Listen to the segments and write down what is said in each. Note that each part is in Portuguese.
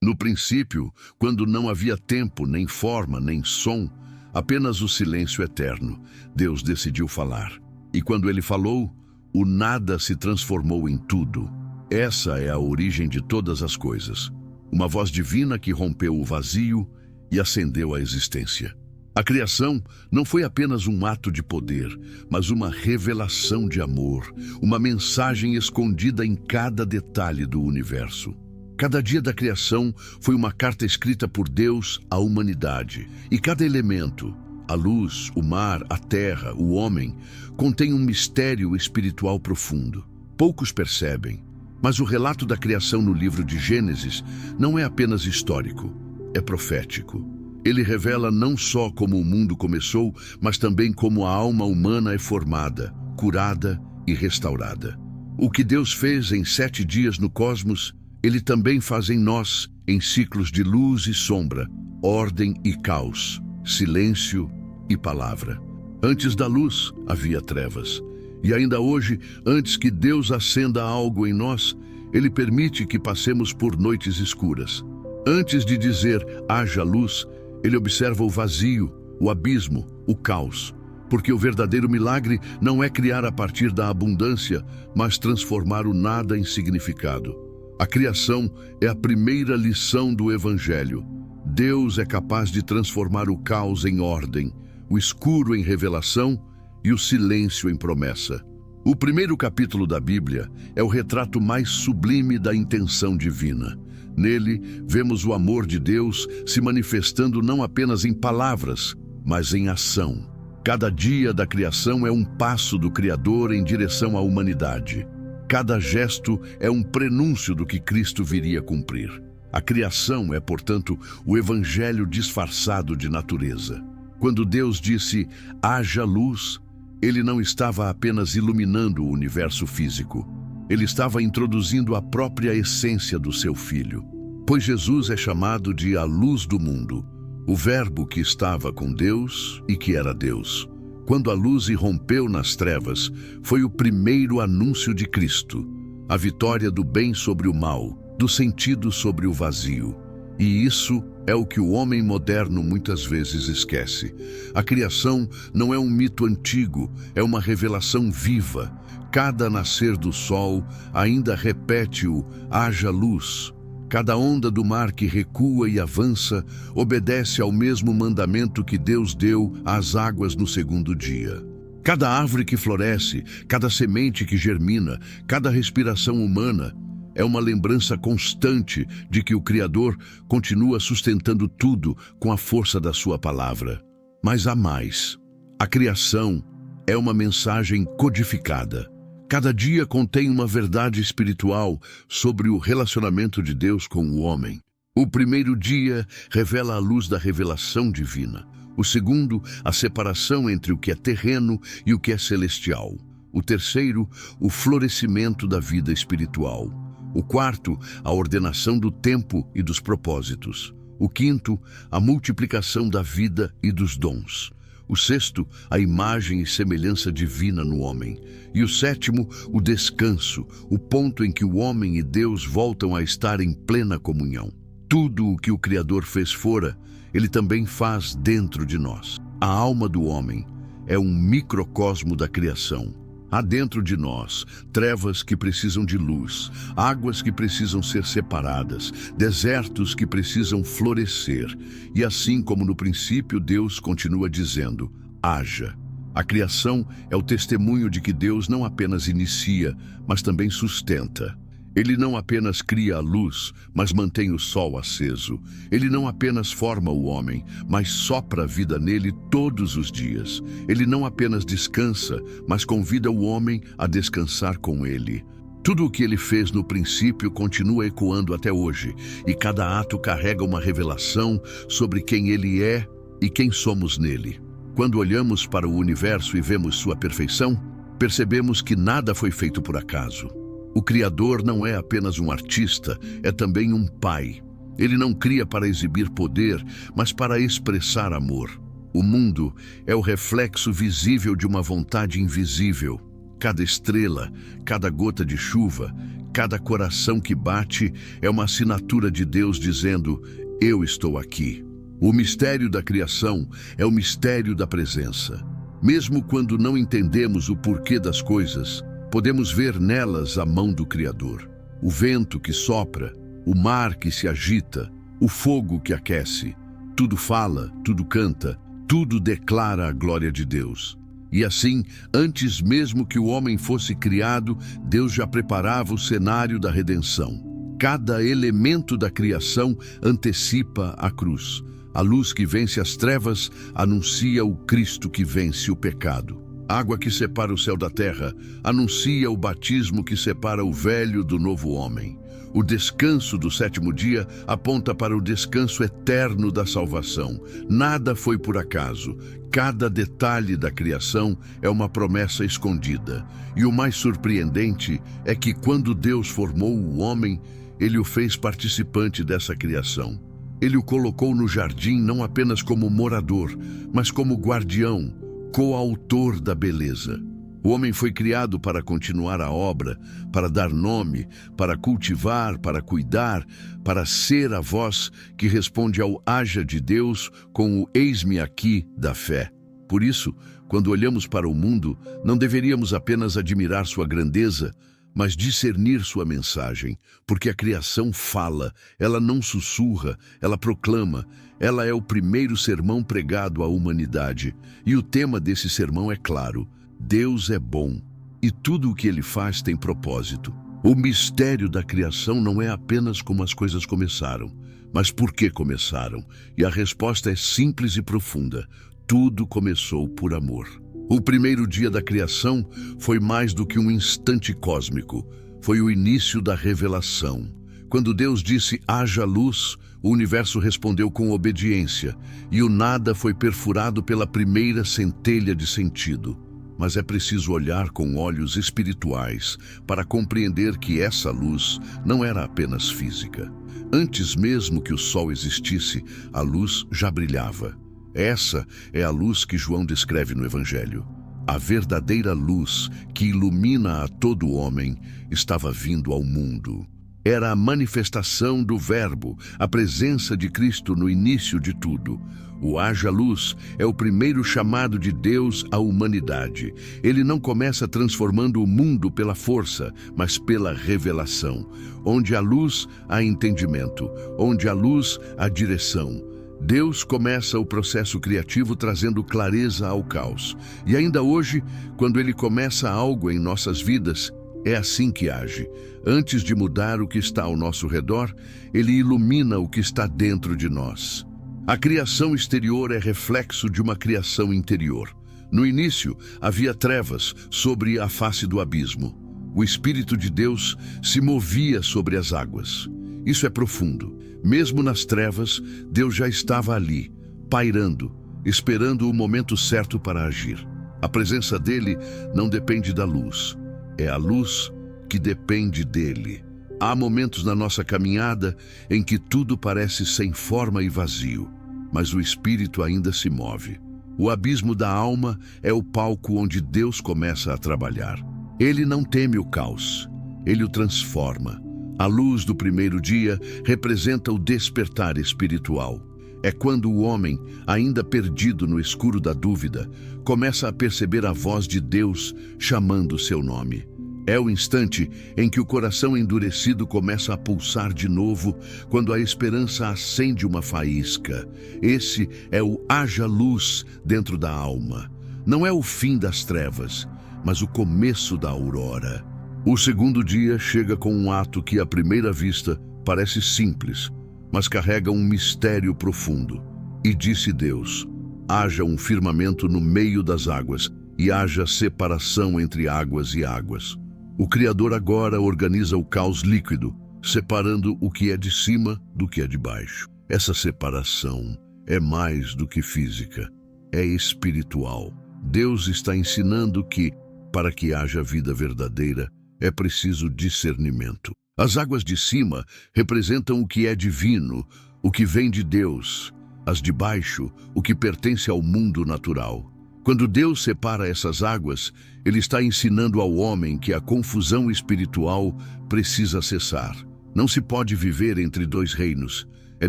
No princípio, quando não havia tempo, nem forma, nem som, apenas o silêncio eterno, Deus decidiu falar. E quando ele falou, o nada se transformou em tudo. Essa é a origem de todas as coisas. Uma voz divina que rompeu o vazio e acendeu a existência. A criação não foi apenas um ato de poder, mas uma revelação de amor, uma mensagem escondida em cada detalhe do universo. Cada dia da criação foi uma carta escrita por Deus à humanidade, e cada elemento, a luz, o mar, a terra, o homem, contém um mistério espiritual profundo. Poucos percebem, mas o relato da criação no livro de Gênesis não é apenas histórico, é profético. Ele revela não só como o mundo começou, mas também como a alma humana é formada, curada e restaurada. O que Deus fez em 7 dias no cosmos, Ele também faz em nós, em ciclos de luz e sombra, ordem e caos, silêncio e palavra. Antes da luz, havia trevas. E ainda hoje, antes que Deus acenda algo em nós, Ele permite que passemos por noites escuras. Antes de dizer, haja luz, Ele observa o vazio, o abismo, o caos. Porque o verdadeiro milagre não é criar a partir da abundância, mas transformar o nada em significado. A criação é a primeira lição do Evangelho. Deus é capaz de transformar o caos em ordem, o escuro em revelação e o silêncio em promessa. O primeiro capítulo da Bíblia é o retrato mais sublime da intenção divina. Nele, vemos o amor de Deus se manifestando não apenas em palavras, mas em ação. Cada dia da criação é um passo do Criador em direção à humanidade. Cada gesto é um prenúncio do que Cristo viria cumprir. A criação é, portanto, o evangelho disfarçado de natureza. Quando Deus disse, haja luz, Ele não estava apenas iluminando o universo físico. Ele estava introduzindo a própria essência do seu Filho. Pois Jesus é chamado de a luz do mundo, o Verbo que estava com Deus e que era Deus. Quando a luz irrompeu nas trevas, foi o primeiro anúncio de Cristo, a vitória do bem sobre o mal, do sentido sobre o vazio. E isso é o que o homem moderno muitas vezes esquece. A criação não é um mito antigo, é uma revelação viva. Cada nascer do sol ainda repete o haja luz. Cada onda do mar que recua e avança obedece ao mesmo mandamento que Deus deu às águas no segundo dia. Cada árvore que floresce, cada semente que germina, cada respiração humana é uma lembrança constante de que o Criador continua sustentando tudo com a força da sua palavra. Mas há mais. A criação é uma mensagem codificada. Cada dia contém uma verdade espiritual sobre o relacionamento de Deus com o homem. O primeiro dia revela a luz da revelação divina. O segundo, a separação entre o que é terreno e o que é celestial. O terceiro, o florescimento da vida espiritual. O quarto, a ordenação do tempo e dos propósitos. O quinto, a multiplicação da vida e dos dons. O sexto, a imagem e semelhança divina no homem. E o sétimo, o descanso, o ponto em que o homem e Deus voltam a estar em plena comunhão. Tudo o que o Criador fez fora, Ele também faz dentro de nós. A alma do homem é um microcosmo da criação. Há dentro de nós trevas que precisam de luz, águas que precisam ser separadas, desertos que precisam florescer. E assim como no princípio Deus continua dizendo, haja. A criação é o testemunho de que Deus não apenas inicia, mas também sustenta. Ele não apenas cria a luz, mas mantém o sol aceso. Ele não apenas forma o homem, mas sopra a vida nele todos os dias. Ele não apenas descansa, mas convida o homem a descansar com ele. Tudo o que ele fez no princípio continua ecoando até hoje, e cada ato carrega uma revelação sobre quem ele é e quem somos nele. Quando olhamos para o universo e vemos sua perfeição, percebemos que nada foi feito por acaso. O Criador não é apenas um artista, é também um pai. Ele não cria para exibir poder, mas para expressar amor. O mundo é o reflexo visível de uma vontade invisível. Cada estrela, cada gota de chuva, Cada coração que bate é uma assinatura de Deus dizendo: eu estou aqui. O mistério da criação é o mistério da presença. Mesmo quando não entendemos o porquê das coisas, podemos ver nelas a mão do Criador. O vento que sopra, o mar que se agita, o fogo que aquece. Tudo fala, tudo canta, tudo declara a glória de Deus. E assim, antes mesmo que o homem fosse criado, Deus já preparava o cenário da redenção. Cada elemento da criação antecipa a cruz. A luz que vence as trevas anuncia o Cristo que vence o pecado. A água que separa o céu da terra anuncia o batismo que separa o velho do novo homem. O descanso do sétimo dia aponta para o descanso eterno da salvação. Nada foi por acaso. Cada detalhe da criação é uma promessa escondida. E o mais surpreendente é que quando Deus formou o homem, Ele o fez participante dessa criação. Ele o colocou no jardim não apenas como morador, mas como guardião, coautor da beleza. O homem foi criado para continuar a obra, para dar nome, para cultivar, para cuidar, para ser a voz que responde ao haja de Deus com o eis-me aqui da fé. Por isso, quando olhamos para o mundo, não deveríamos apenas admirar sua grandeza, mas discernir sua mensagem, porque a criação fala, ela não sussurra, ela proclama. Ela é o primeiro sermão pregado à humanidade, e o tema desse sermão é claro: Deus é bom, e tudo o que Ele faz tem propósito. O mistério da criação não é apenas como as coisas começaram, mas por que começaram, e a resposta é simples e profunda: tudo começou por amor. O primeiro dia da criação foi mais do que um instante cósmico, foi o início da revelação. Quando Deus disse: haja luz, o universo respondeu com obediência, e o nada foi perfurado pela primeira centelha de sentido. Mas é preciso olhar com olhos espirituais para compreender que essa luz não era apenas física. Antes mesmo que o sol existisse, a luz já brilhava. Essa é a luz que João descreve no Evangelho. A verdadeira luz que ilumina a todo homem estava vindo ao mundo. Era a manifestação do Verbo, a presença de Cristo no início de tudo. O haja luz é o primeiro chamado de Deus à humanidade. Ele não começa transformando o mundo pela força, mas pela revelação. Onde há luz, há entendimento. Onde há luz, há direção. Deus começa o processo criativo trazendo clareza ao caos. E ainda hoje, quando Ele começa algo em nossas vidas, é assim que age. Antes de mudar o que está ao nosso redor, Ele ilumina o que está dentro de nós. A criação exterior é reflexo de uma criação interior. No início, havia trevas sobre a face do abismo. O Espírito de Deus se movia sobre as águas. Isso é profundo. Mesmo nas trevas, Deus já estava ali, pairando, esperando o momento certo para agir. A presença dele não depende da luz. É a luz que depende dele. Há momentos na nossa caminhada em que tudo parece sem forma e vazio, mas o Espírito ainda se move. O abismo da alma é o palco onde Deus começa a trabalhar. Ele não teme o caos, ele o transforma. A luz do primeiro dia representa o despertar espiritual. É quando o homem, ainda perdido no escuro da dúvida, começa a perceber a voz de Deus chamando seu nome. É o instante em que o coração endurecido começa a pulsar de novo, quando a esperança acende uma faísca. Esse é o haja luz dentro da alma. Não é o fim das trevas, mas o começo da aurora. O segundo dia chega com um ato que, à primeira vista, parece simples, mas carrega um mistério profundo. E disse Deus: haja um firmamento no meio das águas, e haja separação entre águas e águas. O Criador agora organiza o caos líquido, separando o que é de cima do que é de baixo. Essa separação é mais do que física, é espiritual. Deus está ensinando que, para que haja vida verdadeira, é preciso discernimento. As águas de cima representam o que é divino, o que vem de Deus. As de baixo, o que pertence ao mundo natural. Quando Deus separa essas águas, Ele está ensinando ao homem que a confusão espiritual precisa cessar. Não se pode viver entre dois reinos. É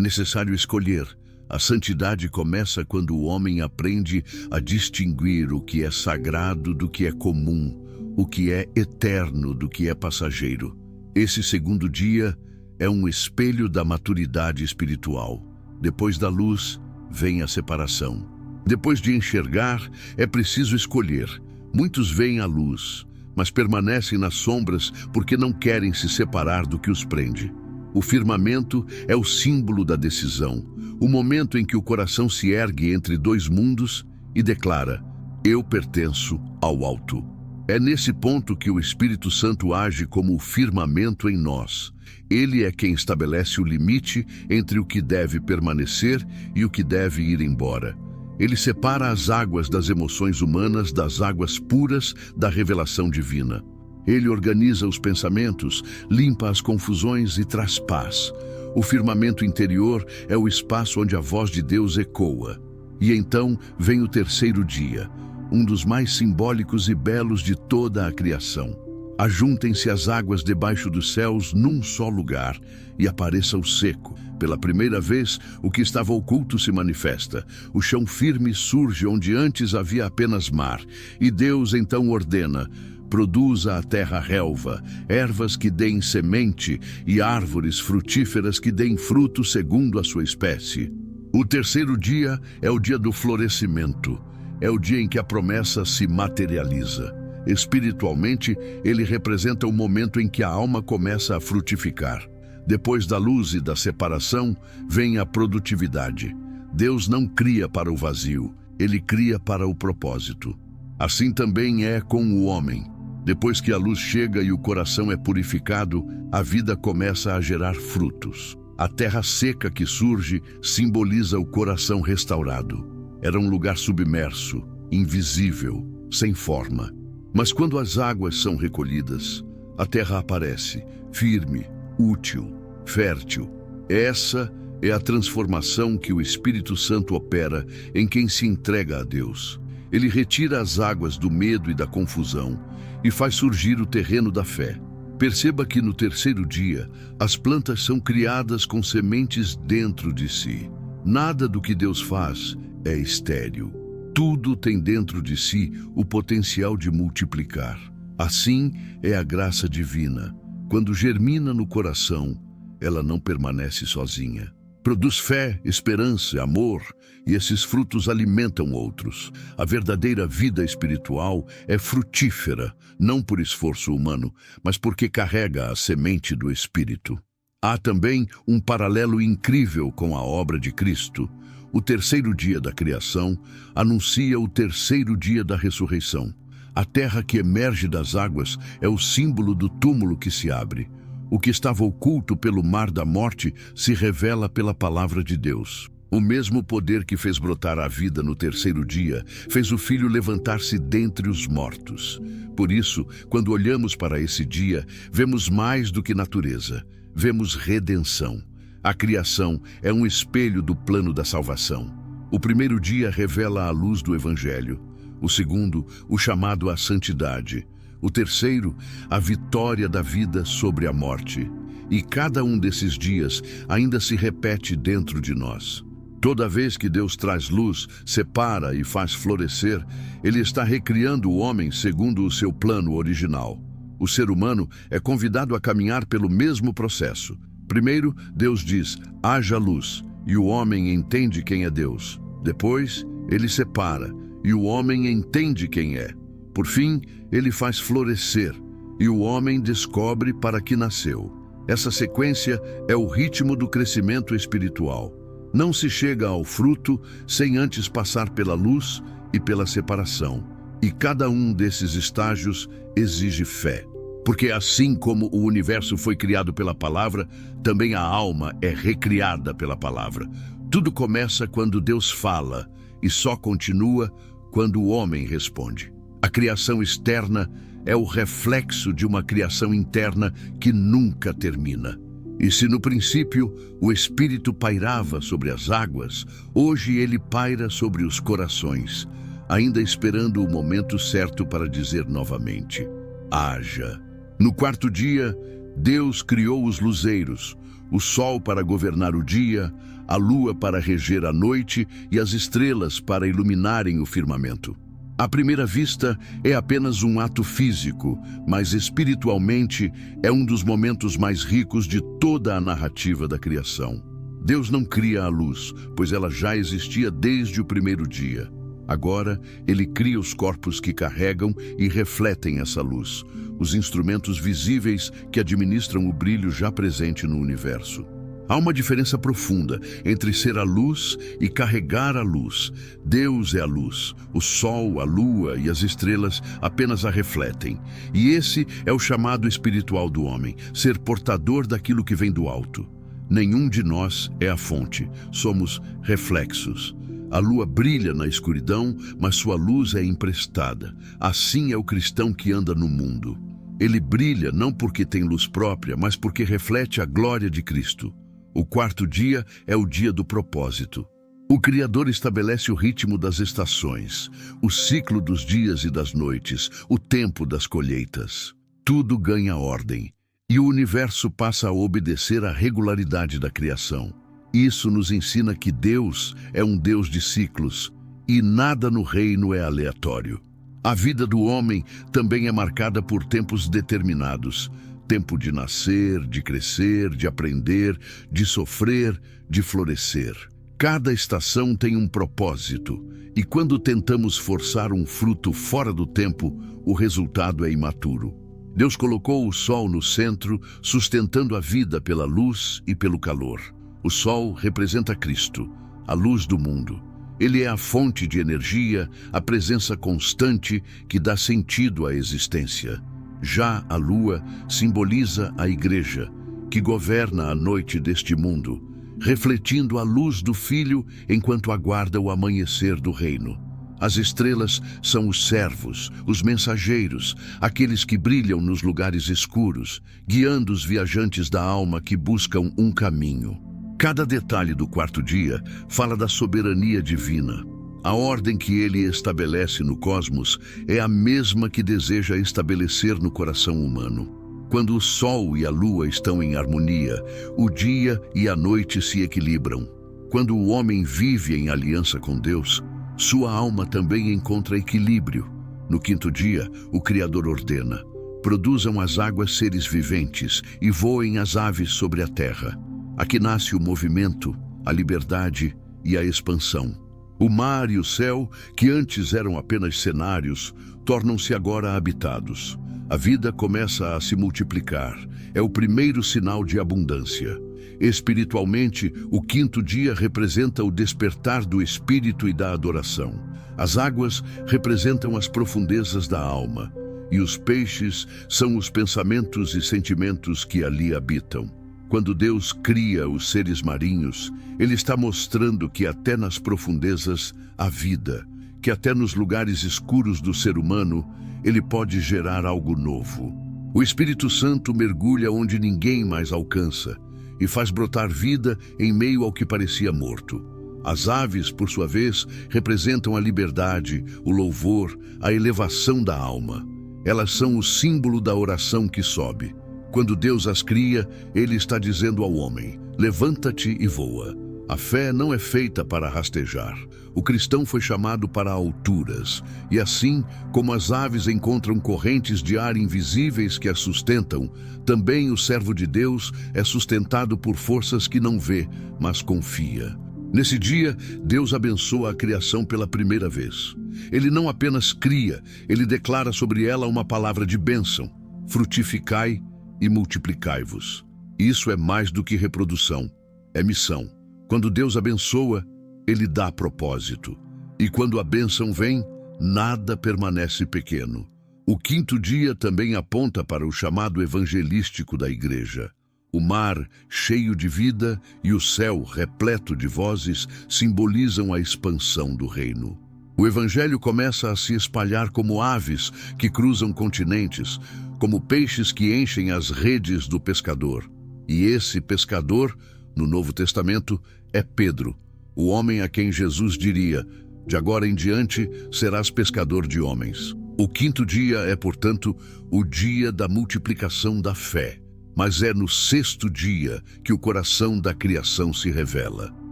necessário escolher. A santidade começa quando o homem aprende a distinguir o que é sagrado do que é comum, o que é eterno do que é passageiro. Esse segundo dia é um espelho da maturidade espiritual. Depois da luz, vem a separação. Depois de enxergar, é preciso escolher. Muitos veem a luz, mas permanecem nas sombras porque não querem se separar do que os prende. O firmamento é o símbolo da decisão, o momento em que o coração se ergue entre dois mundos e declara: eu pertenço ao alto. É nesse ponto que o Espírito Santo age como o firmamento em nós. Ele é quem estabelece o limite entre o que deve permanecer e o que deve ir embora. Ele separa as águas das emoções humanas das águas puras da revelação divina. Ele organiza os pensamentos, limpa as confusões e traz paz. O firmamento interior é o espaço onde a voz de Deus ecoa. E então vem o terceiro dia, um dos mais simbólicos e belos de toda a criação. Ajuntem-se as águas debaixo dos céus num só lugar e apareça o seco. Pela primeira vez, o que estava oculto se manifesta. O chão firme surge onde antes havia apenas mar. E Deus então ordena: produza a terra relva, ervas que deem semente e árvores frutíferas que deem fruto segundo a sua espécie. O terceiro dia é o dia do florescimento. É o dia em que a promessa se materializa. Espiritualmente, ele representa o momento em que a alma começa a frutificar. Depois da luz e da separação, vem a produtividade. Deus não cria para o vazio, ele cria para o propósito. Assim também é com o homem. Depois que a luz chega e o coração é purificado, a vida começa a gerar frutos. A terra seca que surge simboliza o coração restaurado. Era um lugar submerso, invisível, sem forma. Mas quando as águas são recolhidas, a terra aparece, firme, útil, fértil. Essa é a transformação que o Espírito Santo opera em quem se entrega a Deus. Ele retira as águas do medo e da confusão e faz surgir o terreno da fé. Perceba que no terceiro dia, as plantas são criadas com sementes dentro de si. Nada do que Deus faz é estéril. Tudo tem dentro de si o potencial de multiplicar. Assim é a graça divina. Quando germina no coração, ela não permanece sozinha. Produz fé, esperança, amor, e esses frutos alimentam outros. A verdadeira vida espiritual é frutífera, não por esforço humano, mas porque carrega a semente do Espírito. Há também um paralelo incrível com a obra de Cristo. O terceiro dia da criação anuncia o terceiro dia da ressurreição. A terra que emerge das águas é o símbolo do túmulo que se abre. O que estava oculto pelo mar da morte se revela pela palavra de Deus. O mesmo poder que fez brotar a vida no terceiro dia, fez o Filho levantar-se dentre os mortos. Por isso, quando olhamos para esse dia, vemos mais do que natureza, vemos redenção. A criação é um espelho do plano da salvação. O primeiro dia revela a luz do Evangelho. O segundo, o chamado à santidade. O terceiro, a vitória da vida sobre a morte. E cada um desses dias ainda se repete dentro de nós. Toda vez que Deus traz luz, separa e faz florescer, Ele está recriando o homem segundo o seu plano original. O ser humano é convidado a caminhar pelo mesmo processo. Primeiro, Deus diz: haja luz, e o homem entende quem é Deus. Depois, Ele separa, e o homem entende quem é. Por fim, Ele faz florescer, e o homem descobre para que nasceu. Essa sequência é o ritmo do crescimento espiritual. Não se chega ao fruto sem antes passar pela luz e pela separação. E cada um desses estágios exige fé. Porque assim como o universo foi criado pela palavra, também a alma é recriada pela palavra. Tudo começa quando Deus fala e só continua quando o homem responde. A criação externa é o reflexo de uma criação interna que nunca termina. E se no princípio o Espírito pairava sobre as águas, hoje ele paira sobre os corações. ainda esperando o momento certo para dizer novamente: haja. No quarto dia, Deus criou os luzeiros, o sol para governar o dia, a lua para reger a noite e as estrelas para iluminarem o firmamento. À primeira vista, é apenas um ato físico, mas espiritualmente é um dos momentos mais ricos de toda a narrativa da criação. Deus não cria a luz, pois ela já existia desde o primeiro dia. Agora, Ele cria os corpos que carregam e refletem essa luz, os instrumentos visíveis que administram o brilho já presente no universo. Há uma diferença profunda entre ser a luz e carregar a luz. Deus é a luz, o sol, a lua e as estrelas apenas a refletem. E esse é o chamado espiritual do homem, ser portador daquilo que vem do alto. Nenhum de nós é a fonte, somos reflexos. A lua brilha na escuridão, mas sua luz é emprestada. Assim é o cristão que anda no mundo. Ele brilha não porque tem luz própria, mas porque reflete a glória de Cristo. O quarto dia é o dia do propósito. O Criador estabelece o ritmo das estações, o ciclo dos dias e das noites, o tempo das colheitas. Tudo ganha ordem, e o universo passa a obedecer à regularidade da criação. Isso nos ensina que Deus é um Deus de ciclos, e nada no reino é aleatório. A vida do homem também é marcada por tempos determinados. Tempo de nascer, de crescer, de aprender, de sofrer, de florescer. Cada estação tem um propósito, e quando tentamos forçar um fruto fora do tempo, o resultado é imaturo. Deus colocou o sol no centro, sustentando a vida pela luz e pelo calor. O sol representa Cristo, a luz do mundo. Ele é a fonte de energia, a presença constante que dá sentido à existência. Já a lua simboliza a igreja, que governa a noite deste mundo, refletindo a luz do Filho enquanto aguarda o amanhecer do reino. As estrelas são os servos, os mensageiros, aqueles que brilham nos lugares escuros, guiando os viajantes da alma que buscam um caminho. Cada detalhe do quarto dia fala da soberania divina. A ordem que ele estabelece no cosmos é a mesma que deseja estabelecer no coração humano. Quando o sol e a lua estão em harmonia, o dia e a noite se equilibram. Quando o homem vive em aliança com Deus, sua alma também encontra equilíbrio. No quinto dia, o Criador ordena: produzam as águas seres viventes e voem as aves sobre a terra. Aqui nasce o movimento, a liberdade e a expansão. O mar e o céu, que antes eram apenas cenários, tornam-se agora habitados. A vida começa a se multiplicar. É o primeiro sinal de abundância. Espiritualmente, o quinto dia representa o despertar do espírito e da adoração. As águas representam as profundezas da alma, e os peixes são os pensamentos e sentimentos que ali habitam. Quando Deus cria os seres marinhos, Ele está mostrando que até nas profundezas há vida, que até nos lugares escuros do ser humano, Ele pode gerar algo novo. O Espírito Santo mergulha onde ninguém mais alcança e faz brotar vida em meio ao que parecia morto. As aves, por sua vez, representam a liberdade, o louvor, a elevação da alma. Elas são o símbolo da oração que sobe. Quando Deus as cria, Ele está dizendo ao homem: levanta-te e voa. A fé não é feita para rastejar. O cristão foi chamado para alturas. E assim, como as aves encontram correntes de ar invisíveis que as sustentam, também o servo de Deus é sustentado por forças que não vê, mas confia. Nesse dia, Deus abençoa a criação pela primeira vez. Ele não apenas cria, Ele declara sobre ela uma palavra de bênção: frutificai e multiplicai-vos. Isso é mais do que reprodução, é missão. Quando Deus abençoa, Ele dá propósito. E quando a bênção vem, nada permanece pequeno. O quinto dia também aponta para o chamado evangelístico da igreja. O mar, cheio de vida, e o céu, repleto de vozes, simbolizam a expansão do reino. O evangelho começa a se espalhar como aves que cruzam continentes, como peixes que enchem as redes do pescador. E esse pescador, no Novo Testamento, é Pedro, o homem a quem Jesus diria: De agora em diante, serás pescador de homens. O quinto dia é, portanto, o dia da multiplicação da fé. Mas é no sexto dia que o coração da criação se revela.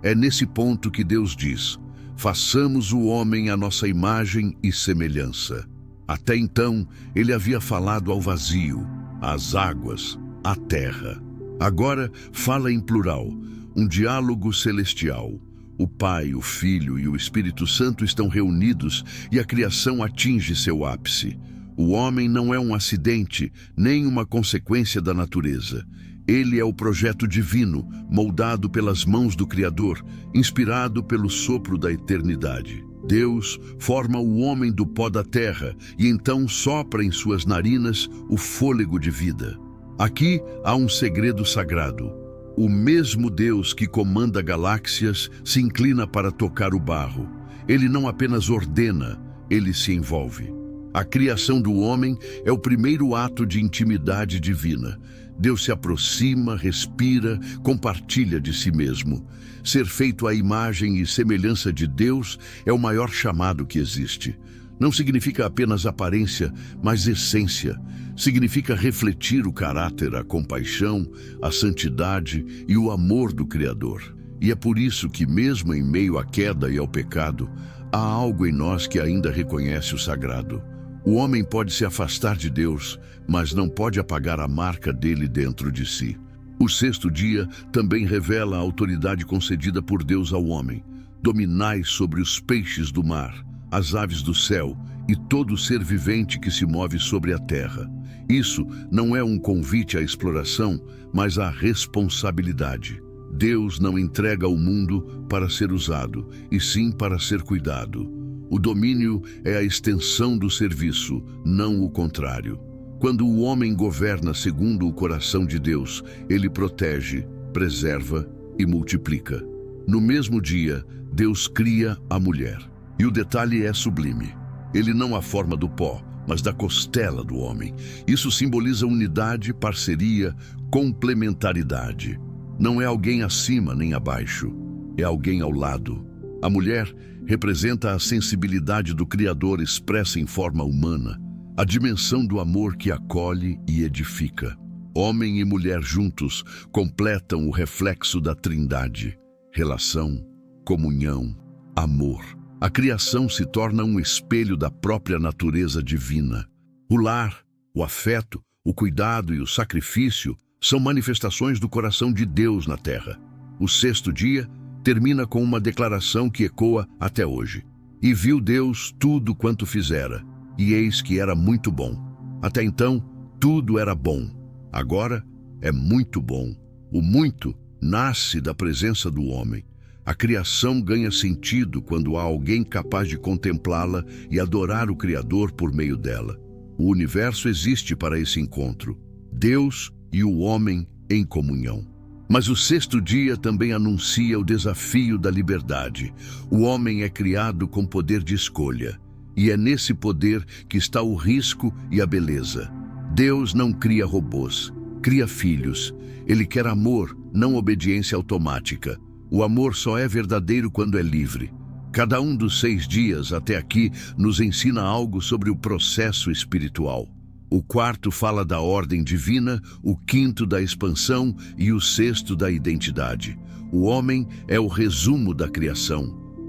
É nesse ponto que Deus diz: façamos o homem à nossa imagem e semelhança. Até então, ele havia falado ao vazio, às águas, à terra. Agora fala em plural, um diálogo celestial. O Pai, o Filho e o Espírito Santo estão reunidos e a criação atinge seu ápice. O homem não é um acidente, nem uma consequência da natureza. Ele é o projeto divino, moldado pelas mãos do Criador, inspirado pelo sopro da eternidade. Deus forma o homem do pó da terra e então sopra em suas narinas o fôlego de vida. Aqui há um segredo sagrado. O mesmo Deus que comanda galáxias se inclina para tocar o barro. Ele não apenas ordena, ele se envolve. A criação do homem é o primeiro ato de intimidade divina. Deus se aproxima, respira, compartilha de si mesmo. Ser feito à imagem e semelhança de Deus é o maior chamado que existe. Não significa apenas aparência, mas essência. Significa refletir o caráter, a compaixão, a santidade e o amor do Criador. E é por isso que, mesmo em meio à queda e ao pecado, há algo em nós que ainda reconhece o sagrado. O homem pode se afastar de Deus, mas não pode apagar a marca dele dentro de si. O sexto dia também revela a autoridade concedida por Deus ao homem. Dominai sobre os peixes do mar, as aves do céu e todo ser vivente que se move sobre a terra. Isso não é um convite à exploração, mas à responsabilidade. Deus não entrega o mundo para ser usado, e sim para ser cuidado. O domínio é a extensão do serviço, não o contrário. Quando o homem governa segundo o coração de Deus, ele protege, preserva e multiplica. No mesmo dia, Deus cria a mulher. E o detalhe é sublime. Ele não a forma do pó, mas da costela do homem. Isso simboliza unidade, parceria, complementaridade. Não é alguém acima nem abaixo, é alguém ao lado. A mulher representa a sensibilidade do Criador expressa em forma humana, a dimensão do amor que acolhe e edifica. Homem e mulher juntos completam o reflexo da Trindade: relação, comunhão, amor. A criação se torna um espelho da própria natureza divina. O lar, o afeto, o cuidado e o sacrifício são manifestações do coração de Deus na terra. O sexto dia termina com uma declaração que ecoa até hoje. E viu Deus tudo quanto fizera, e eis que era muito bom. Até então, tudo era bom. Agora é muito bom. O muito nasce da presença do homem. A criação ganha sentido quando há alguém capaz de contemplá-la e adorar o Criador por meio dela. O universo existe para esse encontro, Deus e o homem em comunhão. Mas o sexto dia também anuncia o desafio da liberdade. O homem é criado com poder de escolha, e é nesse poder que está o risco e a beleza. Deus não cria robôs, cria filhos. Ele quer amor, não obediência automática. O amor só é verdadeiro quando é livre. Cada um dos 6 dias até aqui nos ensina algo sobre o processo espiritual. O quarto fala da ordem divina, o quinto da expansão e o sexto da identidade. O homem é o resumo da criação,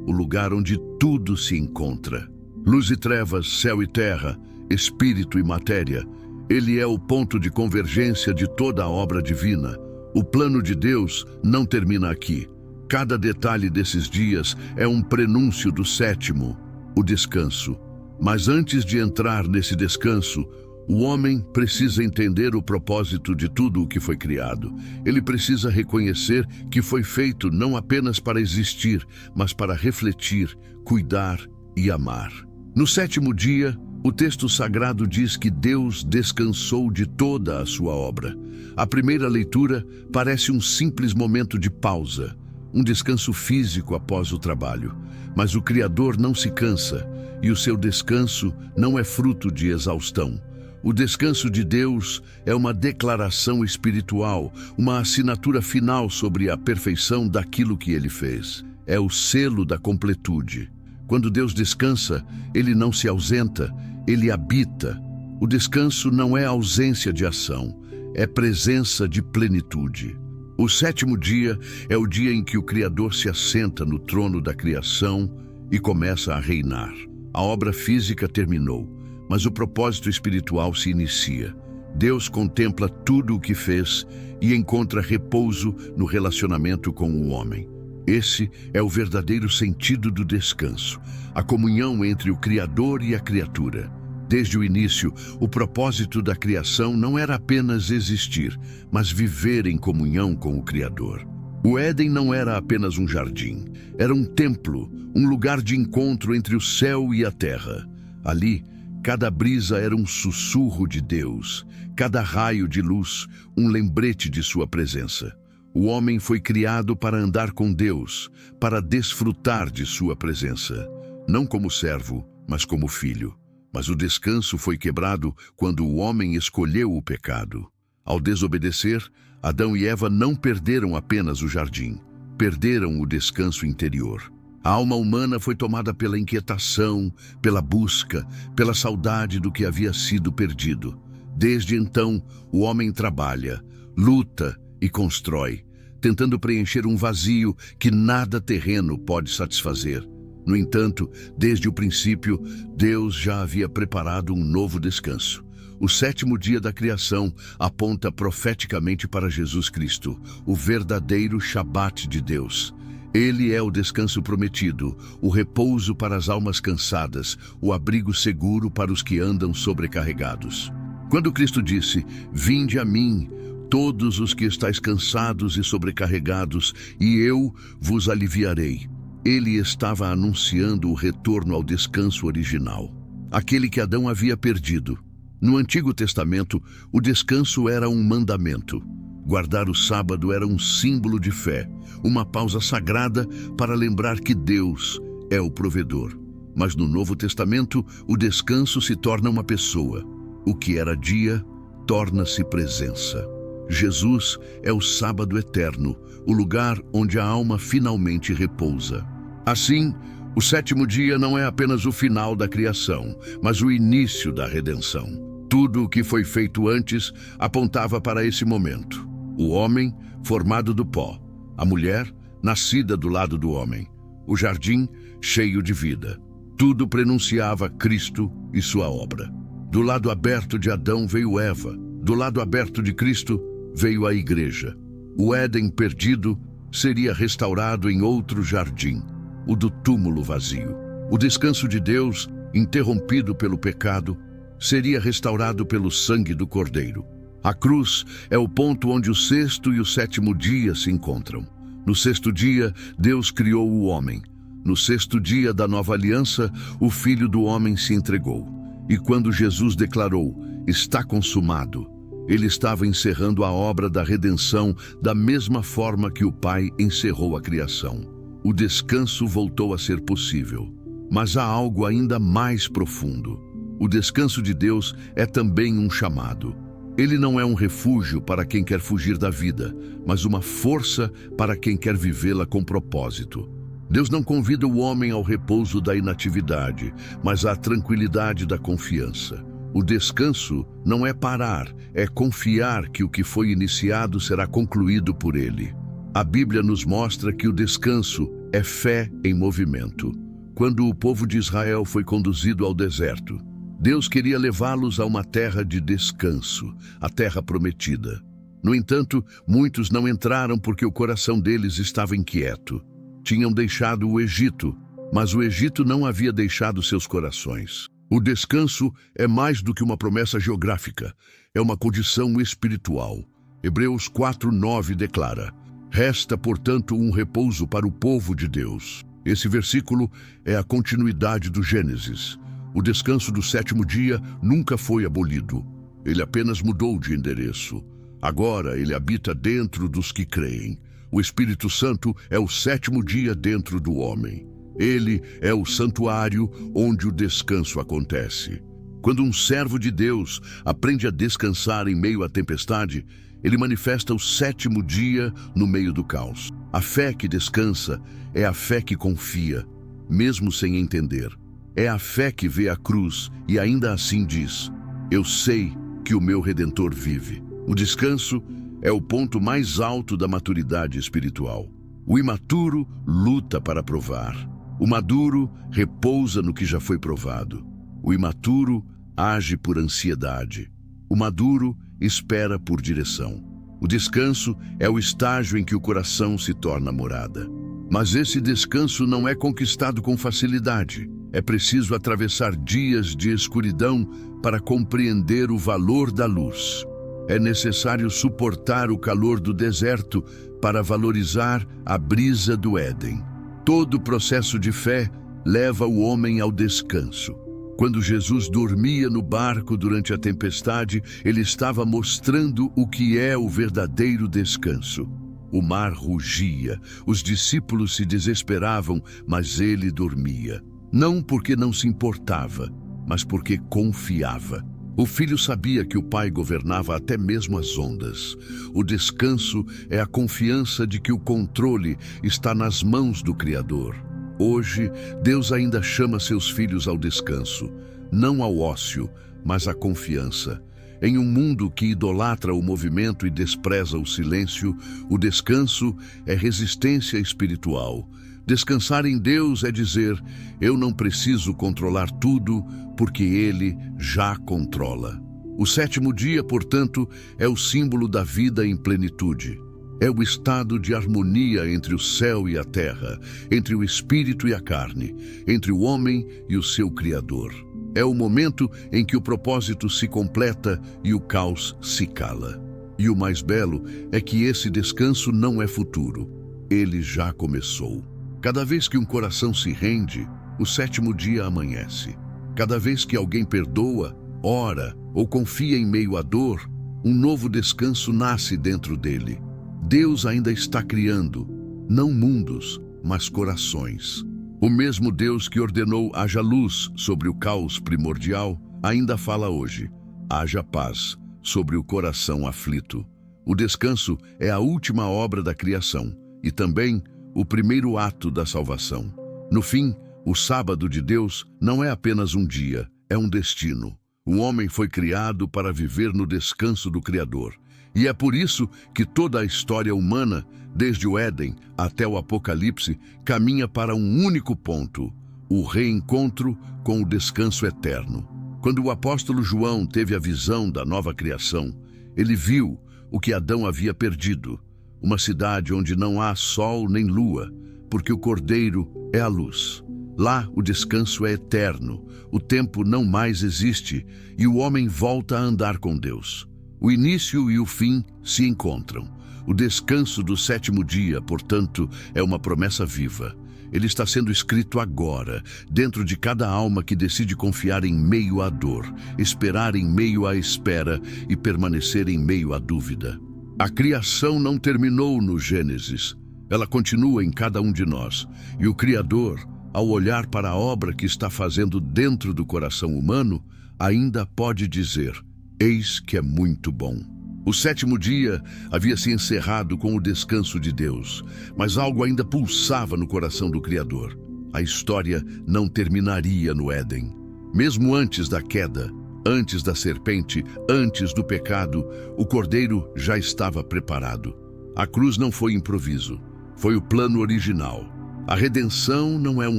o lugar onde tudo se encontra. Luz e trevas, céu e terra, espírito e matéria. Ele é o ponto de convergência de toda a obra divina. O plano de Deus não termina aqui. Cada detalhe desses dias é um prenúncio do sétimo, o descanso. Mas antes de entrar nesse descanso, o homem precisa entender o propósito de tudo o que foi criado. Ele precisa reconhecer que foi feito não apenas para existir, mas para refletir, cuidar e amar. No sétimo dia, o texto sagrado diz que Deus descansou de toda a sua obra. A primeira leitura parece um simples momento de pausa, um descanso físico após o trabalho. Mas o Criador não se cansa, e o seu descanso não é fruto de exaustão. O descanso de Deus é uma declaração espiritual, uma assinatura final sobre a perfeição daquilo que Ele fez. É o selo da completude. Quando Deus descansa, Ele não se ausenta, Ele habita. O descanso não é ausência de ação, é presença de plenitude. O sétimo dia é o dia em que o Criador se assenta no trono da criação e começa a reinar. A obra física terminou, mas o propósito espiritual se inicia. Deus contempla tudo o que fez e encontra repouso no relacionamento com o homem. Esse é o verdadeiro sentido do descanso, a comunhão entre o Criador e a criatura. Desde o início, o propósito da criação não era apenas existir, mas viver em comunhão com o Criador. O Éden não era apenas um jardim, era um templo, um lugar de encontro entre o céu e a terra. Ali, cada brisa era um sussurro de Deus, cada raio de luz, um lembrete de sua presença. O homem foi criado para andar com Deus, para desfrutar de sua presença, não como servo, mas como filho. Mas o descanso foi quebrado quando o homem escolheu o pecado. Ao desobedecer, Adão e Eva não perderam apenas o jardim, perderam o descanso interior. A alma humana foi tomada pela inquietação, pela busca, pela saudade do que havia sido perdido. Desde então, o homem trabalha, luta e constrói, tentando preencher um vazio que nada terreno pode satisfazer. No entanto, desde o princípio, Deus já havia preparado um novo descanso. O sétimo dia da criação aponta profeticamente para Jesus Cristo, o verdadeiro Shabat de Deus. Ele é o descanso prometido, o repouso para as almas cansadas, o abrigo seguro para os que andam sobrecarregados. Quando Cristo disse, "Vinde a mim, todos os que estáis cansados e sobrecarregados, e eu vos aliviarei", ele estava anunciando o retorno ao descanso original, aquele que Adão havia perdido. No Antigo Testamento, o descanso era um mandamento. Guardar o sábado era um símbolo de fé, uma pausa sagrada para lembrar que Deus é o provedor. Mas no Novo Testamento, o descanso se torna uma pessoa. O que era dia, torna-se presença. Jesus é o sábado eterno, o lugar onde a alma finalmente repousa. Assim, o sétimo dia não é apenas o final da criação, mas o início da redenção. Tudo o que foi feito antes apontava para esse momento. O homem, formado do pó. A mulher, nascida do lado do homem. O jardim, cheio de vida. Tudo prenunciava Cristo e sua obra. Do lado aberto de Adão veio Eva. Do lado aberto de Cristo veio a igreja. O Éden perdido seria restaurado em outro jardim, o do túmulo vazio. O descanso de Deus, interrompido pelo pecado, seria restaurado pelo sangue do Cordeiro. A cruz é o ponto onde o sexto e o sétimo dia se encontram. No sexto dia, Deus criou o homem. No sexto dia da nova aliança, o Filho do homem se entregou. E quando Jesus declarou, "Está consumado", ele estava encerrando a obra da redenção da mesma forma que o Pai encerrou a criação. O descanso voltou a ser possível. Mas há algo ainda mais profundo. O descanso de Deus é também um chamado. Ele não é um refúgio para quem quer fugir da vida, mas uma força para quem quer vivê-la com propósito. Deus não convida o homem ao repouso da inatividade, mas à tranquilidade da confiança. O descanso não é parar, é confiar que o que foi iniciado será concluído por Ele. A Bíblia nos mostra que o descanso é fé em movimento. Quando o povo de Israel foi conduzido ao deserto, Deus queria levá-los a uma terra de descanso, a terra prometida. No entanto, muitos não entraram porque o coração deles estava inquieto. Tinham deixado o Egito, mas o Egito não havia deixado seus corações. O descanso é mais do que uma promessa geográfica, é uma condição espiritual. Hebreus 4:9 declara: "Resta, portanto, um repouso para o povo de Deus." Esse versículo é a continuidade do Gênesis. O descanso do sétimo dia nunca foi abolido. Ele apenas mudou de endereço. Agora ele habita dentro dos que creem. O Espírito Santo é o sétimo dia dentro do homem. Ele é o santuário onde o descanso acontece. Quando um servo de Deus aprende a descansar em meio à tempestade, ele manifesta o sétimo dia no meio do caos. A fé que descansa é a fé que confia. mesmo sem entender. É a fé que vê a cruz e ainda assim diz: eu sei que o meu Redentor vive. O descanso é o ponto mais alto da maturidade espiritual. O imaturo luta para provar. O maduro repousa no que já foi provado. O imaturo age por ansiedade. O maduro espera por direção. O descanso é o estágio em que o coração se torna morada. Mas esse descanso não é conquistado com facilidade. É preciso atravessar dias de escuridão para compreender o valor da luz. É necessário suportar o calor do deserto para valorizar a brisa do Éden. Todo o processo de fé leva o homem ao descanso. Quando Jesus dormia no barco durante a tempestade, ele estava mostrando o que é o verdadeiro descanso. O mar rugia, os discípulos se desesperavam, mas ele dormia. Não porque não se importava, mas porque confiava. O filho sabia que o pai governava até mesmo as ondas. O descanso é a confiança de que o controle está nas mãos do Criador. Hoje, Deus ainda chama seus filhos ao descanso, não ao ócio, mas à confiança. Em um mundo que idolatra o movimento e despreza o silêncio, o descanso é resistência espiritual. Descansar em Deus é dizer: eu não preciso controlar tudo, porque Ele já controla. O sétimo dia, portanto, é o símbolo da vida em plenitude. É o estado de harmonia entre o céu e a terra, entre o espírito e a carne, entre o homem e o seu Criador. É o momento em que o propósito se completa e o caos se cala. E o mais belo é que esse descanso não é futuro. Ele já começou. Cada vez que um coração se rende, o sétimo dia amanhece. Cada vez que alguém perdoa, ora ou confia em meio à dor, um novo descanso nasce dentro dele. Deus ainda está criando, não mundos, mas corações. O mesmo Deus que ordenou haja luz sobre o caos primordial, ainda fala hoje: haja paz sobre o coração aflito. O descanso é a última obra da criação e também o primeiro ato da salvação. No fim, o sábado de Deus não é apenas um dia, é um destino. O homem foi criado para viver no descanso do Criador. E é por isso que toda a história humana, desde o Éden até o Apocalipse, caminha para um único ponto: o reencontro com o descanso eterno. Quando o apóstolo João teve a visão da nova criação, ele viu o que Adão havia perdido: uma cidade onde não há sol nem lua, porque o Cordeiro é a luz. Lá o descanso é eterno, o tempo não mais existe e o homem volta a andar com Deus. O início e o fim se encontram. O descanso do sétimo dia, portanto, é uma promessa viva. Ele está sendo escrito agora, dentro de cada alma que decide confiar em meio à dor, esperar em meio à espera e permanecer em meio à dúvida. A criação não terminou no Gênesis. Ela continua em cada um de nós. E o Criador, ao olhar para a obra que está fazendo dentro do coração humano, ainda pode dizer: eis que é muito bom. O sétimo dia havia se encerrado com o descanso de Deus, mas algo ainda pulsava no coração do Criador. A história não terminaria no Éden. Mesmo antes da queda, antes da serpente, antes do pecado, o Cordeiro já estava preparado. A cruz não foi improviso, foi o plano original. A redenção não é um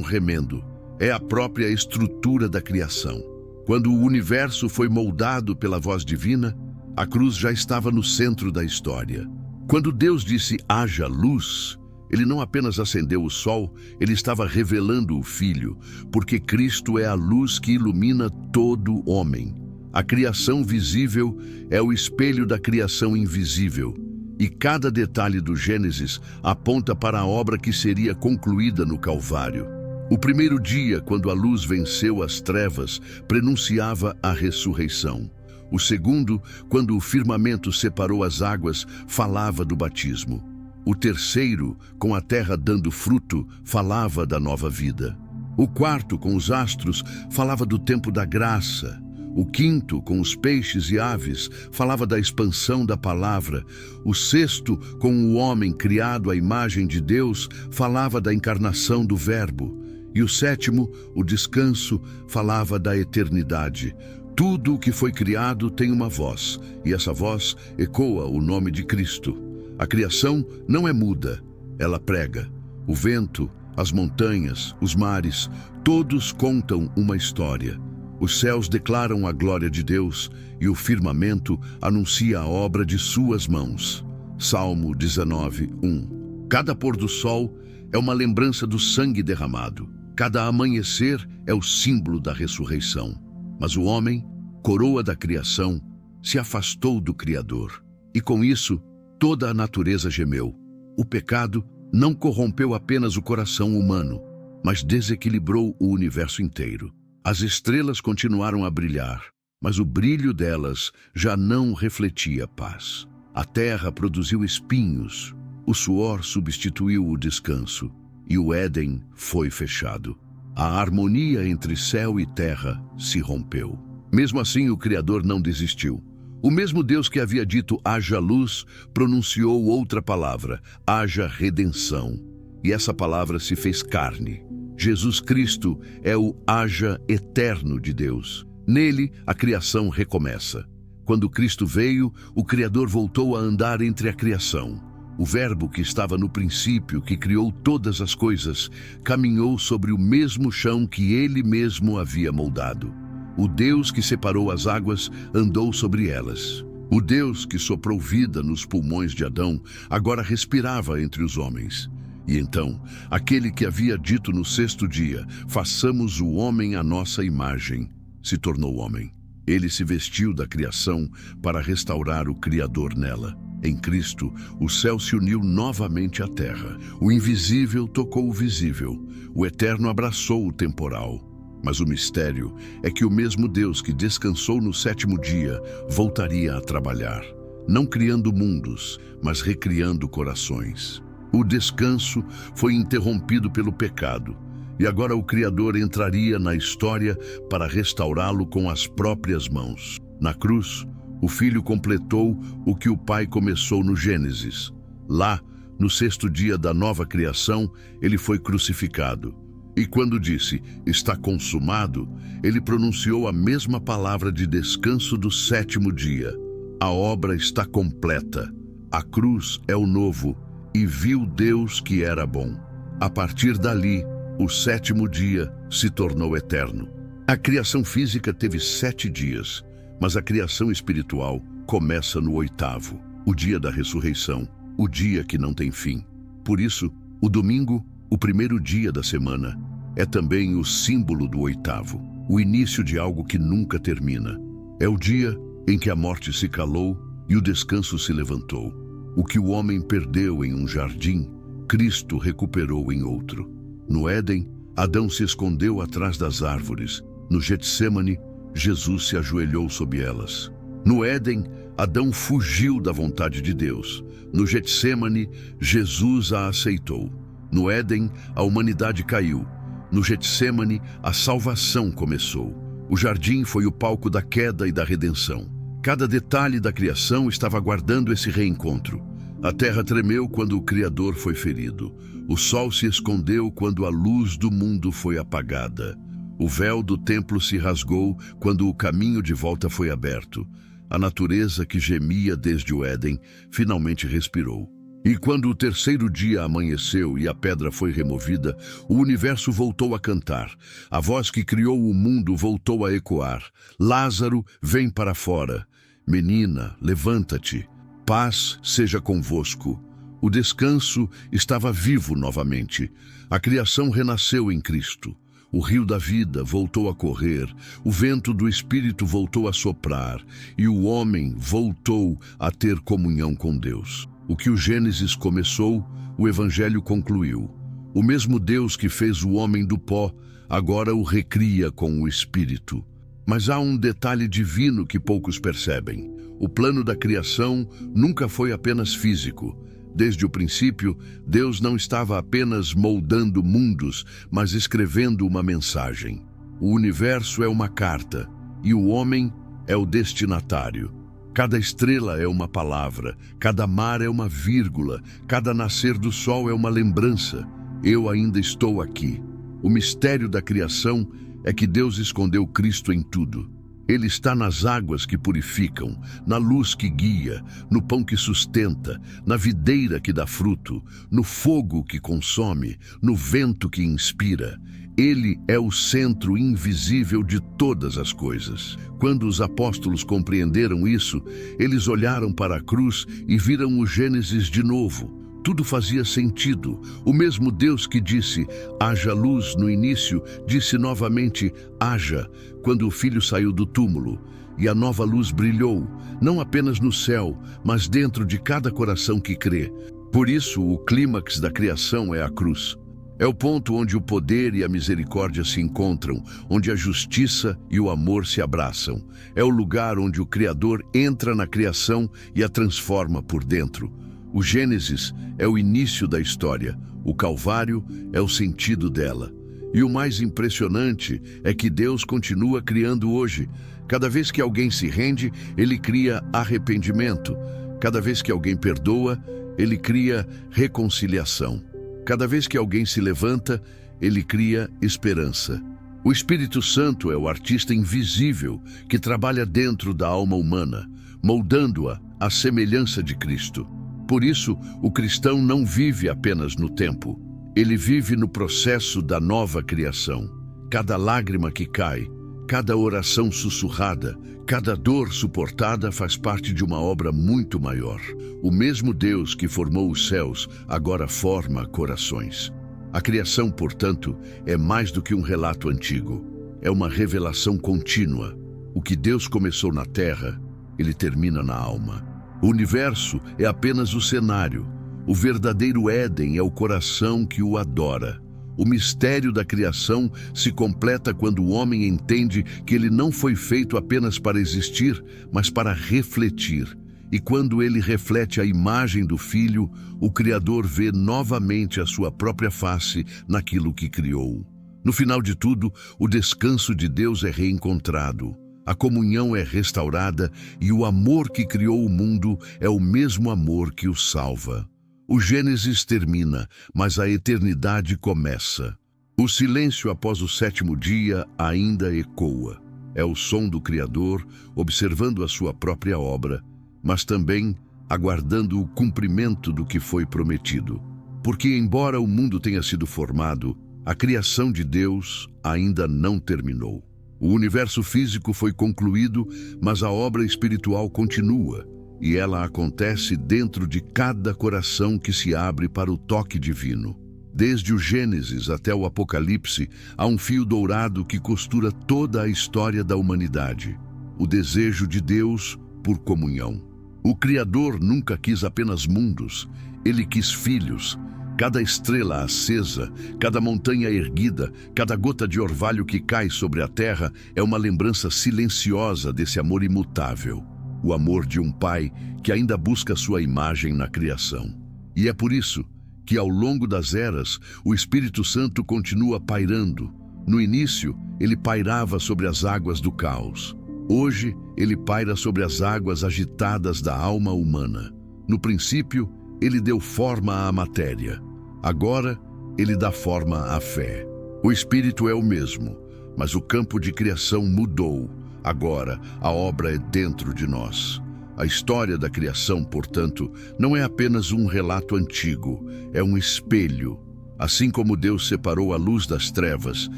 remendo, é a própria estrutura da criação. Quando o universo foi moldado pela voz divina, a cruz já estava no centro da história. Quando Deus disse haja luz, ele não apenas acendeu o sol, ele estava revelando o Filho, porque Cristo é a luz que ilumina todo homem. A criação visível é o espelho da criação invisível, e cada detalhe do Gênesis aponta para a obra que seria concluída no Calvário. O primeiro dia, quando a luz venceu as trevas, prenunciava a ressurreição. O segundo, quando o firmamento separou as águas, falava do batismo. O terceiro, com a terra dando fruto, falava da nova vida. O quarto, com os astros, falava do tempo da graça. O quinto, com os peixes e aves, falava da expansão da palavra. O sexto, com o homem criado à imagem de Deus, falava da encarnação do Verbo. E o sétimo, o descanso, falava da eternidade. Tudo o que foi criado tem uma voz, e essa voz ecoa o nome de Cristo. A criação não é muda, ela prega. O vento, as montanhas, os mares, todos contam uma história. Os céus declaram a glória de Deus e o firmamento anuncia a obra de suas mãos. Salmo 19:1. Cada pôr do sol é uma lembrança do sangue derramado. Cada amanhecer é o símbolo da ressurreição. Mas o homem, coroa da criação, se afastou do Criador. E com isso, toda a natureza gemeu. O pecado não corrompeu apenas o coração humano, mas desequilibrou o universo inteiro. As estrelas continuaram a brilhar, mas o brilho delas já não refletia paz. A terra produziu espinhos, o suor substituiu o descanso, e o Éden foi fechado. A harmonia entre céu e terra se rompeu. Mesmo assim, o Criador não desistiu. O mesmo Deus que havia dito haja luz, pronunciou outra palavra, haja redenção. E essa palavra se fez carne. Jesus Cristo é o haja eterno de Deus. Nele, a criação recomeça. Quando Cristo veio, o Criador voltou a andar entre a criação. O Verbo que estava no princípio, que criou todas as coisas, caminhou sobre o mesmo chão que ele mesmo havia moldado. O Deus que separou as águas andou sobre elas. O Deus que soprou vida nos pulmões de Adão agora respirava entre os homens. E então, aquele que havia dito no sexto dia, façamos o homem à nossa imagem, se tornou homem. Ele se vestiu da criação para restaurar o Criador nela. Em Cristo, o céu se uniu novamente à terra. O invisível tocou o visível. O eterno abraçou o temporal. Mas o mistério é que o mesmo Deus que descansou no sétimo dia voltaria a trabalhar, não criando mundos, mas recriando corações. O descanso foi interrompido pelo pecado, e agora o Criador entraria na história para restaurá-lo com as próprias mãos. Na cruz, o Filho completou o que o Pai começou no Gênesis. Lá, no sexto dia da nova criação, ele foi crucificado. E quando disse, está consumado, ele pronunciou a mesma palavra de descanso do sétimo dia. A obra está completa. A cruz é o novo, e viu Deus que era bom. A partir dali, o sétimo dia se tornou eterno. A criação física teve 7 dias, mas a criação espiritual começa no 8º, o dia da ressurreição, o dia que não tem fim. Por isso, o domingo, o primeiro dia da semana, é também o símbolo do 8º, o início de algo que nunca termina. É o dia em que a morte se calou e o descanso se levantou. O que o homem perdeu em um jardim, Cristo recuperou em outro. No Éden, Adão se escondeu atrás das árvores. No Getsêmani, Jesus se ajoelhou sob elas. No Éden, Adão fugiu da vontade de Deus. No Getsêmani, Jesus a aceitou. No Éden, a humanidade caiu. No Getsêmani, a salvação começou. O jardim foi o palco da queda e da redenção. Cada detalhe da criação estava aguardando esse reencontro. A terra tremeu quando o Criador foi ferido. O sol se escondeu quando a luz do mundo foi apagada. O véu do templo se rasgou quando o caminho de volta foi aberto. A natureza que gemia desde o Éden finalmente respirou. E quando o terceiro dia amanheceu e a pedra foi removida, o universo voltou a cantar. A voz que criou o mundo voltou a ecoar. Lázaro, vem para fora. Menina, levanta-te. Paz seja convosco. O descanso estava vivo novamente. A criação renasceu em Cristo. O rio da vida voltou a correr, o vento do Espírito voltou a soprar, e o homem voltou a ter comunhão com Deus. O que o Gênesis começou, o Evangelho concluiu. O mesmo Deus que fez o homem do pó, agora o recria com o Espírito. Mas há um detalhe divino que poucos percebem. O plano da criação nunca foi apenas físico. Desde o princípio, Deus não estava apenas moldando mundos, mas escrevendo uma mensagem. O universo é uma carta, e o homem é o destinatário. Cada estrela é uma palavra, cada mar é uma vírgula, cada nascer do sol é uma lembrança. Eu ainda estou aqui. O mistério da criação é que Deus escondeu Cristo em tudo. Ele está nas águas que purificam, na luz que guia, no pão que sustenta, na videira que dá fruto, no fogo que consome, no vento que inspira. Ele é o centro invisível de todas as coisas. Quando os apóstolos compreenderam isso, eles olharam para a cruz e viram o Gênesis de novo. Tudo fazia sentido. O mesmo Deus que disse, haja luz no início, disse novamente, haja, quando o Filho saiu do túmulo. E a nova luz brilhou, não apenas no céu, mas dentro de cada coração que crê. Por isso, o clímax da criação é a cruz. É o ponto onde o poder e a misericórdia se encontram, onde a justiça e o amor se abraçam. É o lugar onde o Criador entra na criação e a transforma por dentro. O Gênesis é o início da história, o Calvário é o sentido dela. E o mais impressionante é que Deus continua criando hoje. Cada vez que alguém se rende, Ele cria arrependimento. Cada vez que alguém perdoa, Ele cria reconciliação. Cada vez que alguém se levanta, Ele cria esperança. O Espírito Santo é o artista invisível que trabalha dentro da alma humana, moldando-a à semelhança de Cristo. Por isso, o cristão não vive apenas no tempo. Ele vive no processo da nova criação. Cada lágrima que cai, cada oração sussurrada, cada dor suportada faz parte de uma obra muito maior. O mesmo Deus que formou os céus agora forma corações. A criação, portanto, é mais do que um relato antigo. É uma revelação contínua. O que Deus começou na terra, Ele termina na alma. O universo é apenas o cenário. O verdadeiro Éden é o coração que o adora. O mistério da criação se completa quando o homem entende que ele não foi feito apenas para existir, mas para refletir. E quando ele reflete a imagem do Filho, o Criador vê novamente a sua própria face naquilo que criou. No final de tudo, o descanso de Deus é reencontrado. A comunhão é restaurada e o amor que criou o mundo é o mesmo amor que o salva. O Gênesis termina, mas a eternidade começa. O silêncio após o sétimo dia ainda ecoa. É o som do Criador observando a sua própria obra, mas também aguardando o cumprimento do que foi prometido. Porque, embora o mundo tenha sido formado, a criação de Deus ainda não terminou. O universo físico foi concluído, mas a obra espiritual continua, e ela acontece dentro de cada coração que se abre para o toque divino. Desde o Gênesis até o Apocalipse, há um fio dourado que costura toda a história da humanidade: o desejo de Deus por comunhão. O Criador nunca quis apenas mundos, Ele quis filhos. Cada estrela acesa, cada montanha erguida, cada gota de orvalho que cai sobre a terra é uma lembrança silenciosa desse amor imutável. O amor de um pai que ainda busca sua imagem na criação. E é por isso que, ao longo das eras, o Espírito Santo continua pairando. No início, ele pairava sobre as águas do caos. Hoje, ele paira sobre as águas agitadas da alma humana. No princípio, ele deu forma à matéria. Agora, ele dá forma à fé. O Espírito é o mesmo, mas o campo de criação mudou. Agora, a obra é dentro de nós. A história da criação, portanto, não é apenas um relato antigo, é um espelho. Assim como Deus separou a luz das trevas,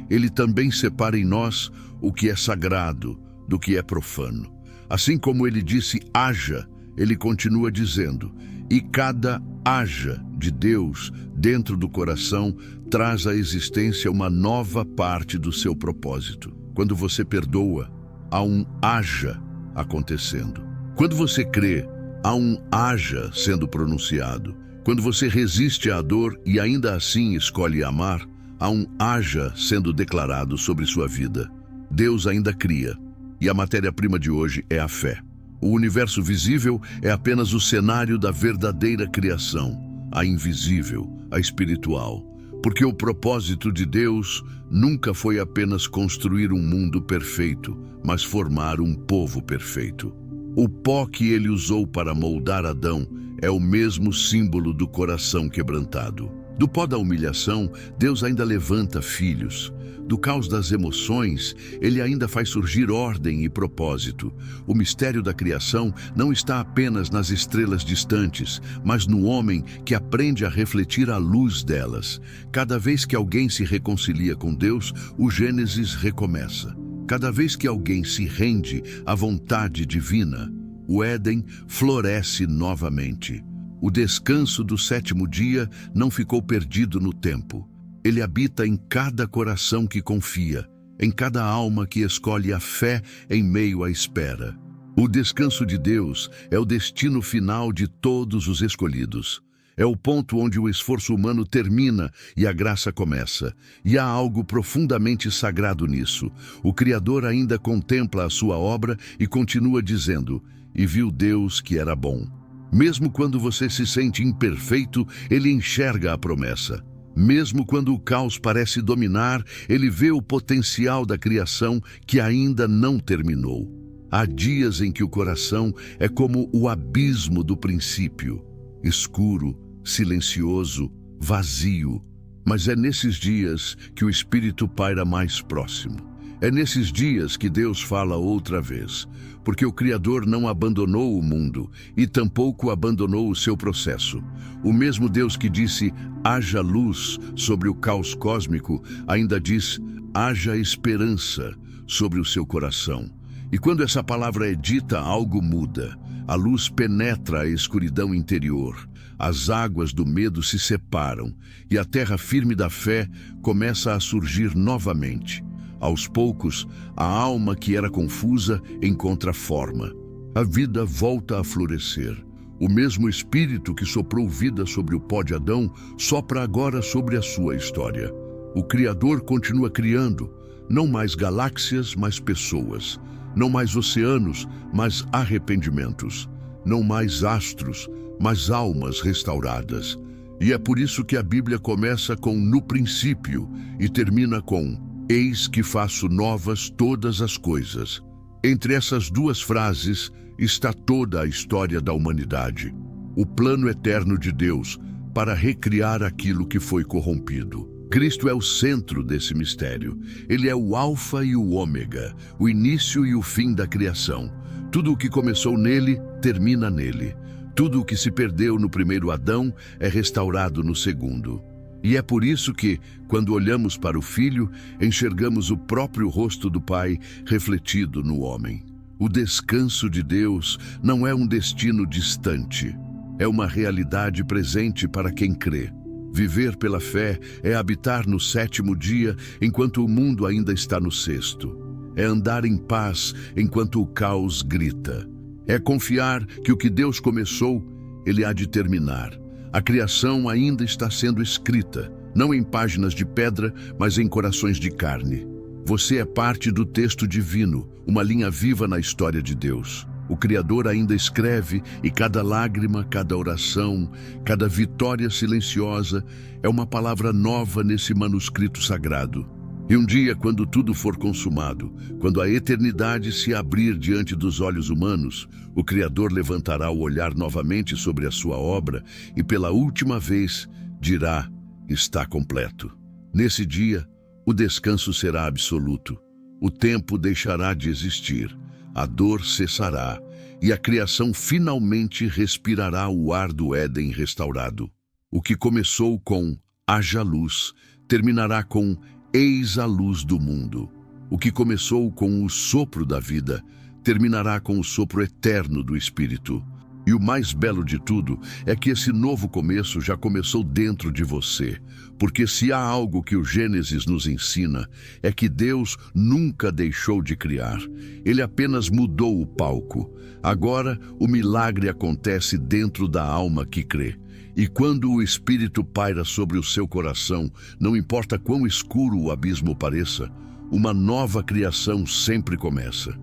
Ele também separa em nós o que é sagrado do que é profano. Assim como Ele disse, haja, Ele continua dizendo, e cada haja de Deus dentro do coração traz à existência uma nova parte do seu propósito. Quando você perdoa, há um haja acontecendo. Quando você crê, há um haja sendo pronunciado. Quando você resiste à dor e ainda assim escolhe amar, há um haja sendo declarado sobre sua vida. Deus ainda cria, e a matéria-prima de hoje é a fé. O universo visível é apenas o cenário da verdadeira criação, a invisível, a espiritual. Porque o propósito de Deus nunca foi apenas construir um mundo perfeito, mas formar um povo perfeito. O pó que ele usou para moldar Adão é o mesmo símbolo do coração quebrantado. Do pó da humilhação, Deus ainda levanta filhos. Do caos das emoções, Ele ainda faz surgir ordem e propósito. O mistério da criação não está apenas nas estrelas distantes, mas no homem que aprende a refletir a luz delas. Cada vez que alguém se reconcilia com Deus, o Gênesis recomeça. Cada vez que alguém se rende à vontade divina, o Éden floresce novamente. O descanso do sétimo dia não ficou perdido no tempo. Ele habita em cada coração que confia, em cada alma que escolhe a fé em meio à espera. O descanso de Deus é o destino final de todos os escolhidos. É o ponto onde o esforço humano termina e a graça começa. E há algo profundamente sagrado nisso. O Criador ainda contempla a sua obra e continua dizendo: "E viu Deus que era bom." Mesmo quando você se sente imperfeito, Ele enxerga a promessa. Mesmo quando o caos parece dominar, Ele vê o potencial da criação que ainda não terminou. Há dias em que o coração é como o abismo do princípio, escuro, silencioso, vazio. Mas é nesses dias que o Espírito paira mais próximo. É nesses dias que Deus fala outra vez, porque o Criador não abandonou o mundo e tampouco abandonou o seu processo. O mesmo Deus que disse, haja luz sobre o caos cósmico, ainda diz, haja esperança sobre o seu coração. E quando essa palavra é dita, algo muda. A luz penetra a escuridão interior. As águas do medo se separam e a terra firme da fé começa a surgir novamente. Aos poucos, a alma que era confusa encontra forma. A vida volta a florescer. O mesmo Espírito que soprou vida sobre o pó de Adão sopra agora sobre a sua história. O Criador continua criando, não mais galáxias, mas pessoas. Não mais oceanos, mas arrependimentos. Não mais astros, mas almas restauradas. E é por isso que a Bíblia começa com "no princípio" e termina com "eis que faço novas todas as coisas". Entre essas duas frases está toda a história da humanidade. O plano eterno de Deus para recriar aquilo que foi corrompido. Cristo é o centro desse mistério. Ele é o alfa e o ômega, o início e o fim da criação. Tudo o que começou nele, termina nele. Tudo o que se perdeu no primeiro Adão é restaurado no segundo. E é por isso que, quando olhamos para o Filho, enxergamos o próprio rosto do Pai refletido no homem. O descanso de Deus não é um destino distante, é uma realidade presente para quem crê. Viver pela fé é habitar no sétimo dia enquanto o mundo ainda está no sexto. É andar em paz enquanto o caos grita. É confiar que o que Deus começou, Ele há de terminar. A criação ainda está sendo escrita, não em páginas de pedra, mas em corações de carne. Você é parte do texto divino, uma linha viva na história de Deus. O Criador ainda escreve e cada lágrima, cada oração, cada vitória silenciosa é uma palavra nova nesse manuscrito sagrado. E um dia, quando tudo for consumado, quando a eternidade se abrir diante dos olhos humanos, o Criador levantará o olhar novamente sobre a sua obra e pela última vez dirá, está completo. Nesse dia, o descanso será absoluto. O tempo deixará de existir. A dor cessará e a criação finalmente respirará o ar do Éden restaurado. O que começou com haja luz, terminará com eis a luz do mundo. O que começou com o sopro da vida, terminará com o sopro eterno do Espírito. E o mais belo de tudo é que esse novo começo já começou dentro de você. Porque se há algo que o Gênesis nos ensina, é que Deus nunca deixou de criar. Ele apenas mudou o palco. Agora, o milagre acontece dentro da alma que crê. E quando o Espírito paira sobre o seu coração, não importa quão escuro o abismo pareça, uma nova criação sempre começa.